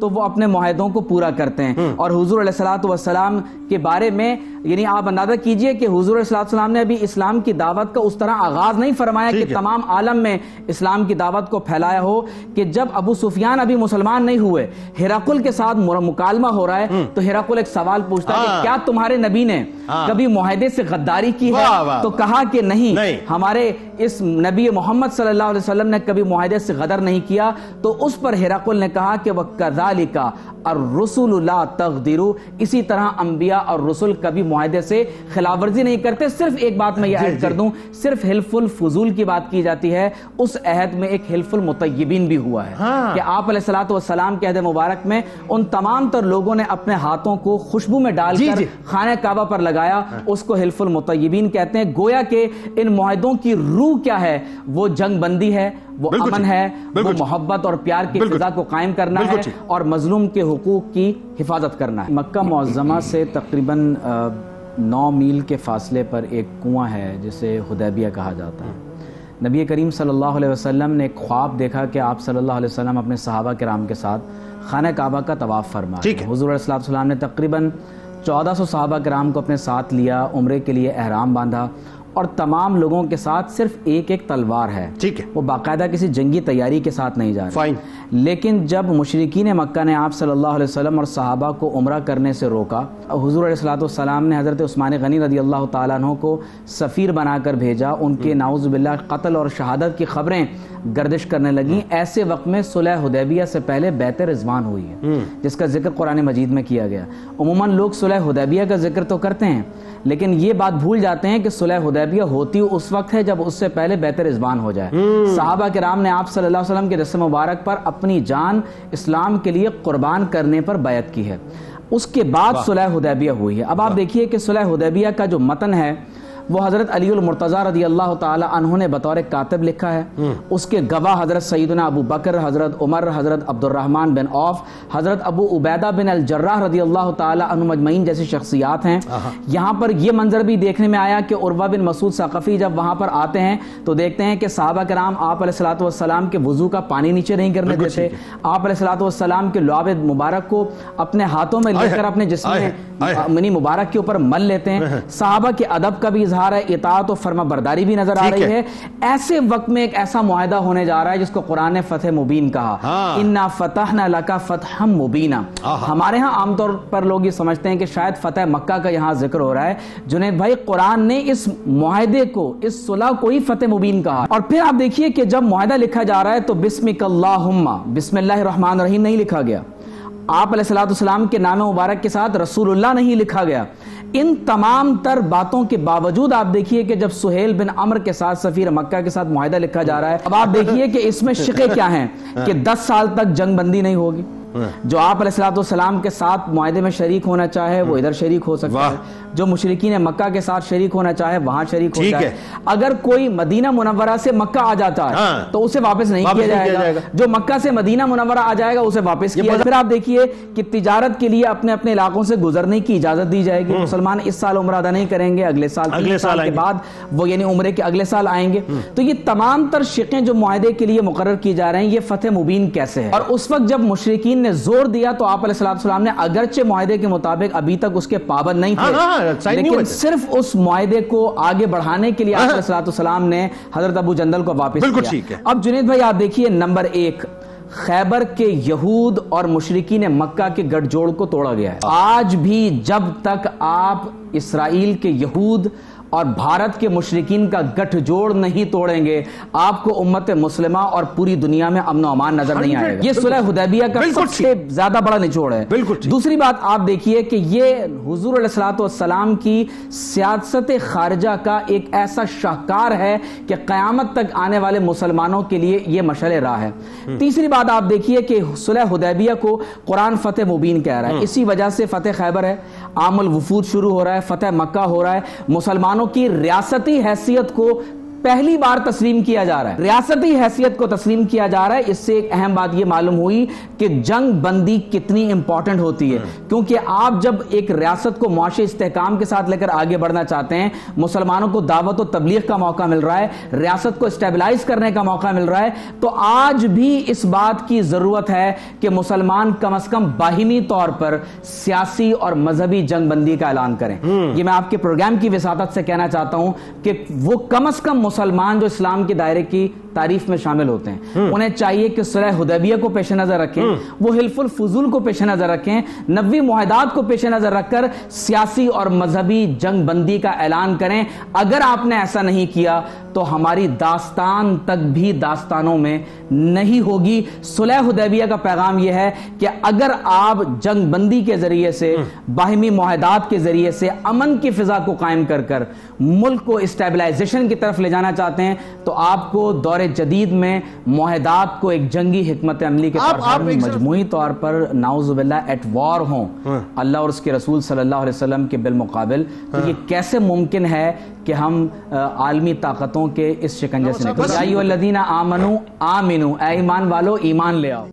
تو وہ اپنے معاہدوں کو پورا کرتے ہیں. اور حضور علیہ الصلوۃ والسلام کے بارے میں یعنی آپ اندازہ کیجئے کہ حضور علیہ الصلوۃ والسلام نے ابھی اسلام کی دعوت کا اس طرح آغاز نہیں فرمایا کہ تمام عالم میں اسلام کی دعوت کو پھیلایا ہو, کہ جب ابو سفیان ابھی مسلمان نہیں ہوئے, ہرقل کے ساتھ مکالمہ ہو رہا ہے, تو ہرقل ایک سوال پوچھتا ہے کہ کیا تمہارے نبی نے کبھی معاہدے سے غداری کی ہے؟ تو کہا کہ نہیں, ہمارے اس نبی محمد صلی اللہ علیہ وسلم نے کبھی معاہدے سے غدر نہیں کیا. تو اس پر ہرقل نے کہا کہ وَكَذَلِكَ الرُّسُلُ لَا تَغْدِرُ, اسی طرح انبیاء اور رسول کبھی معاہدے سے خلاف ورزی نہیں کرتے. صرف ایک بات میں یہ ایڈ کر دوں, صرف حلف الفضول کی بات کی جاتی ہے, اس عہد میں ایک حلف المطیبین بھی ہوا ہے کہ آپ علیہ الصلوۃ والسلام کے عہد مبارک میں ان تمام تر لوگوں نے اپنے ہاتھوں کو خوشبو میں ڈال کر خانہ کعبہ پر لگایا, اس کو حلف المطیبین کہتے ہیں. گویا کہ ان معاہدوں کی روح کیا ہے؟ وہ جنگ بندی ہے, وہ امن ہے, وہ محبت اور پیار کی فضا کو قائم کرنا ہے, اور مظلوم کے حقوق کی حفاظت کرنا ہے. مکہ معظمہ سے تقریباً 9 میل کے فاصلے پر ایک کنواں ہے جسے حدیبیہ کہا جاتا ہے. نبی کریم صلی اللہ علیہ وسلم نے ایک خواب دیکھا کہ آپ صلی اللہ علیہ وسلم اپنے صحابہ کرام کے ساتھ خانہ کعبہ کا طواف فرما رہے ہیں. حضور علیہ السلام نے تقریباً 1400 صحابہ کرام کو اپنے ساتھ لیا, عمرے کے لیے احرام باندھا, اور تمام لوگوں کے ساتھ صرف ایک تلوار ہے. وہ باقاعدہ کسی جنگی تیاری کے ساتھ نہیں جا رہے. لیکن جب مشرکین مکہ نے آپ صلی اللہ علیہ وسلم اور صحابہ کو عمرہ کرنے سے روکا, حضور علیہ الصلوۃ والسلام نے حضرت عثمان غنی رضی اللہ تعالیٰ عنہ کو سفیر بنا کر بھیجا. ان کے نعوذ باللہ قتل اور شہادت کی خبریں گردش کرنے لگیں. ایسے وقت میں صلح حدیبیہ سے پہلے بیعت رضوان ہوئی ہے, جس کا ذکر قرآن مجید میں کیا گیا. عموماً لوگ صلح حدیبیہ کا ذکر تو کرتے ہیں, لیکن یہ بات بھول جاتے ہیں کہ صلح حدیبیہ ہوتی اس وقت ہے جب اس سے پہلے بیعت رضوان ہو جائے. صحابہ کرام نے آپ صلی اللہ علیہ وسلم کے دست مبارک پر اپنی جان اسلام کے لیے قربان کرنے پر بیعت کی ہے. اس کے بعد صلح حدیبیہ ہوئی ہے. اب آپ دیکھیے کہ صلح حدیبیہ کا جو متن ہے وہ حضرت علی المرتضیٰ رضی اللہ تعالی عنہ نے بطور کاتب لکھا ہے. اس کے گواہ حضرت سیدنا ابو بکر, حضرت عمر, حضرت عبد الرحمن بن عوف, حضرت ابو عبیدہ بن الجراح رضی اللہ تعالی عنہ مجمعین جیسی شخصیات ہیں. یہاں پر یہ منظر بھی دیکھنے میں آیا کہ عروہ بن مسعود ثقفی جب وہاں پر آتے ہیں تو دیکھتے ہیں کہ صحابہ کرام آپ علیہ الصلوۃ والسلام کے وضو کا پانی نیچے نہیں کرنے دیتے. آپ علیہ الصلوۃ والسلام کے لعاب مبارک کو اپنے ہاتھوں میں لے کر اپنے جسم میں مبارک کے اوپر مل لیتے ہیں. صحابہ کے ادب کا بھی ہے, اطاعت و فرما برداری بھی نظر آ رہی ہے. ایسے وقت میں ایک ایسا معاہدہ ہونے جا رہا ہے جس کو قرآن نے فتح مبین کہا, انا فتحنا لک فتحا مبینا. ہمارے ہاں عام طور پر لوگ یہ سمجھتے ہیں کہ شاید فتح مکہ کا یہاں ذکر ہو رہا ہے. جنید بھائی, قرآن نے اس معاہدے کو, اس صلح کو ہی فتح مبین کہا. اور پھر آپ دیکھیے کہ جب معاہدہ لکھا جا رہا ہے تو بسمک اللہم, بسم اللہ الرحمن الرحیم نہیں لکھا گیا. آپ علیہ الصلوۃ والسلام کے نام مبارک کے ساتھ رسول اللہ نہیں لکھا گیا. ان تمام تر باتوں کے باوجود آپ دیکھیے کہ جب سہیل بن عمر کے ساتھ سفیر مکہ کے ساتھ معاہدہ لکھا جا رہا ہے, اب آپ دیکھیے کہ اس میں شقیں کیا ہیں کہ 10 سال تک جنگ بندی نہیں ہوگی. جو آپ علیہ الصلوۃ والسلام کے ساتھ معاہدے میں شریک ہونا چاہے وہ ادھر شریک ہو سکتا ہے, جو مشرکین مکہ کے ساتھ شریک ہونا چاہے وہاں شریک ہو جائے. اگر کوئی مدینہ منورہ سے مکہ آ جاتا ہے تو اسے واپس نہیں کیا جائے گا, جو مکہ سے مدینہ منورہ آ جائے گا اسے واپس کیا جائے گا. پھر آپ دیکھیے کہ تجارت کے لیے اپنے اپنے علاقوں سے گزرنے کی اجازت دی جائے گی. مسلمان اس سال عمرہ ادا نہیں کریں گے, اگلے سال کے بعد وہ یعنی عمرے کے اگلے سال آئیں گے. تو یہ تمام تر شقیں جو معاہدے کے لیے مقرر کی جا رہے ہیں, یہ فتح مبین کیسے ہے؟ اور اس وقت جب مشرکین نے زور دیا تو آپ علیہ الصلوۃ والسلام نے اگرچہ معاہدے کے مطابق ابھی تک اس کے پابند نہیں تھے, لیکن صرف اس معاہدے کو آگے بڑھانے کے لیے آپ علیہ الصلوۃ والسلام نے حضرت ابو جندل کو واپس کیا. اب جنید بھائی آپ دیکھیے, نمبر 1, خیبر کے یہود اور مشرکین مکہ کے گٹھ جوڑ کو توڑا گیا ہے. آج بھی جب تک آپ اسرائیل کے یہود اور بھارت کے مشرکین کا گٹھ جوڑ نہیں توڑیں گے, آپ کو امت مسلمہ اور پوری دنیا میں امن و امان نظر نہیں آئے گا. یہ صلح حدیبیہ کا سب سے زیادہ بڑا نچوڑ ہے. دوسری بات آپ دیکھیے کہ یہ حضور علیہ الصلوۃ والسلام کی سیاست خارجہ کا ایک ایسا شاہکار ہے کہ قیامت تک آنے والے مسلمانوں کے لیے یہ مشعل راہ ہے. تیسری بات آپ دیکھیے کہ صلح حدیبیہ کو قرآن فتح مبین کہہ رہا ہے. اسی وجہ سے فتح خیبر ہے, عام الوفود شروع ہو رہا ہے, فتح مکہ ہو رہا ہے. مسلمانوں کی ریاستی حیثیت کو پہلی بار تسلیم کیا جا رہا ہے، ریاستی حیثیت کو تسلیم کیا جا رہا ہے۔ اس سے ایک اہم بات یہ معلوم ہوئی کہ جنگ بندی کتنی امپورٹنٹ ہوتی ہے، کیونکہ آپ جب ایک ریاست کو معاشی استحکام کے ساتھ لے کر آگے بڑھنا چاہتے ہیں، مسلمانوں کو دعوت و تبلیغ کا موقع مل رہا ہے، ریاست کو اسٹیبلائز کرنے کا موقع مل رہا ہے، تو آج بھی اس بات کی ضرورت ہے کہ مسلمان کم از کم باہمی طور پر سیاسی اور مذہبی جنگ بندی کا اعلان کریں۔ یہ میں آپ کے پروگرام کی وساطت سے کہنا چاہتا ہوں کہ وہ کم از کم مسلمان جو اسلام کے دائرے کی تعریف میں شامل ہوتے ہیں، انہیں چاہیے کہ صلح حدیبیہ کو پیش نظر رکھیں، وہ حلف الفضول کو پیش نظر رکھیں، 90 معاہدات کو پیش نظر رکھ کر سیاسی اور مذہبی جنگ بندی کا اعلان کریں۔ اگر آپ نے ایسا نہیں کیا تو ہماری داستان تک بھی داستانوں میں نہیں ہوگی۔ صلح حدیبیہ کا پیغام یہ ہے کہ اگر آپ جنگ بندی کے ذریعے سے، باہمی معاہدات کے ذریعے سے امن کی فضا کو قائم کر کر ملک کو اسٹیبلائزیشن کی طرف لے جانا چاہتے ہیں، تو آپ کو دور جدید میں معاہدات کو ایک جنگی حکمت عملی کے طور پر مجموعی طور پر نعوذ باللہ ایٹ وار ہوں اللہ اور اس کے رسول صلی اللہ علیہ وسلم کے بالمقابل، تو یہ کیسے ممکن ہے کہ ہم عالمی طاقتوں کے اس شکنجے سے نکلیں؟ یا ایھا الذین آمنوا آمنوا، اے ایمان والو ایمان لے آؤ۔